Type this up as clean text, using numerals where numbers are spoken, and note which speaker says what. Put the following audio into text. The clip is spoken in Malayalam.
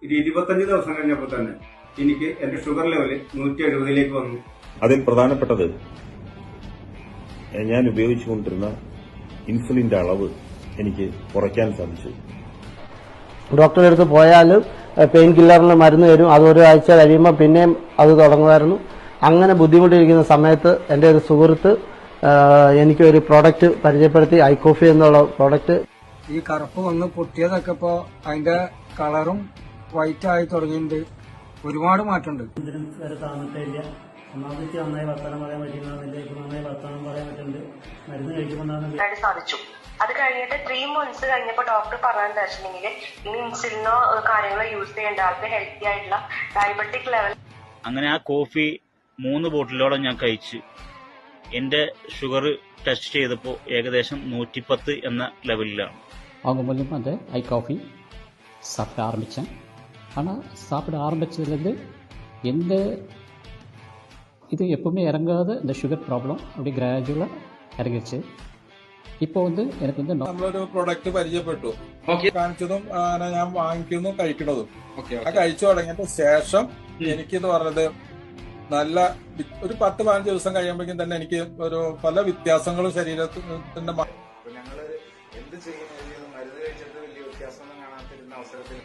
Speaker 1: ഒരു 25 ദിവസം കഴിഞ്ഞപ്പോൾ തന്നെ എനിക്ക് എന്റെ ഷുഗർ ലെവല് 170 വന്നു.
Speaker 2: അതിൽ പ്രധാനപ്പെട്ടത് ഞാൻ ഉപയോഗിച്ചുകൊണ്ടിരുന്ന ഇൻസുലിന്റെ അളവ് എനിക്ക് കുറയ്ക്കാൻ സാധിച്ചു.
Speaker 3: ഡോക്ടറുടെ അടുത്ത് പോയാൽ പെയിൻ കില്ലറിന് മരുന്ന് തരും. അത് ഒരാഴ്ച കഴിയുമ്പോൾ പിന്നെയും അത് തുടങ്ങുമായിരുന്നു. അങ്ങനെ ബുദ്ധിമുട്ടിരിക്കുന്ന സമയത്ത് എൻ്റെ ഒരു സുഹൃത്ത് എനിക്കൊരു പ്രോഡക്റ്റ് പരിചയപ്പെടുത്തി, ഐകോഫി എന്നുള്ള പ്രോഡക്റ്റ്.
Speaker 4: ഈ കറുപ്പ് വന്ന് പൊട്ടിയതൊക്കെ ഇപ്പോൾ അതിന്റെ കളറും വൈറ്റ് ആയി തുടങ്ങിയിട്ടുണ്ട്. ഒരുപാട് മാറ്റമുണ്ട്.
Speaker 3: വരെ താമസിച്ചില്ല. ഒന്നാമത്തെ നന്നായി വർത്തമാനം പറയാൻ പറ്റുന്നില്ല. ഇപ്പൊ നന്നായി വർത്തമാനം പറയാൻ പറ്റുന്നുണ്ട്. മരുന്ന് കഴിക്കുമ്പോഴാണ്
Speaker 5: സാധിച്ചു. അത് കഴിഞ്ഞിട്ട് 3 months കഴിഞ്ഞപ്പോൾ ഡോക്ടർ പറഞ്ഞതെന്ന് വെച്ചിട്ടുണ്ടെങ്കിൽ ഇനി ഇൻസുലിനോ കാര്യങ്ങളോ യൂസ് ചെയ്യേണ്ട ആൾക്ക് ഹെൽത്തി ആയിട്ടുള്ള ഡയബറ്റിക് ലെവൽ.
Speaker 6: അങ്ങനെ ആ കോഫി 3 ബോട്ടിലോളം ഞാൻ കഴിച്ച് എന്റെ ഷുഗർ ടെസ്റ്റ് ചെയ്തപ്പോൾ ഏകദേശം 110 என்ற லெவலிലാണ്.
Speaker 7: அவங்க மூலியமாக அந்த ஐ காஃபி சாப்பிட ஆரம்பித்தேன். ஆனால் சாப்பிட ஆரம்பித்ததுலேருந்து எந்த இது எப்பவுமே இறங்காத இந்த சுகர் ப்ராப்ளம் அப்படி கிராஜுவலாக இறங்கிடுச்சு. இப்போ வந்து எனக்கு வந்து
Speaker 8: നമ്മളൊരു പ്രൊഡക്റ്റ് പരിചയപ്പെട്ടു, കാണിച്ചതും ഞാൻ വാങ്ങിക്കുന്നു കഴിക്കുന്നതും കഴിച്ചു തുടങ്ങിയതിന് ശേഷം എനിക്കിത് പറഞ്ഞത് നല്ല ഒരു 10-15 ദിവസം കഴിയുമ്പോഴേക്കും തന്നെ എനിക്ക് ഒരു പല വ്യത്യാസങ്ങളും ശരീരത്തിന്റെ.
Speaker 1: ഞങ്ങള് എന്ത് ചെയ്യുന്നു, മരുന്ന് കഴിച്ചിട്ട് വലിയ വ്യത്യാസം കാണാത്തിരുന്ന അവസരത്തിൽ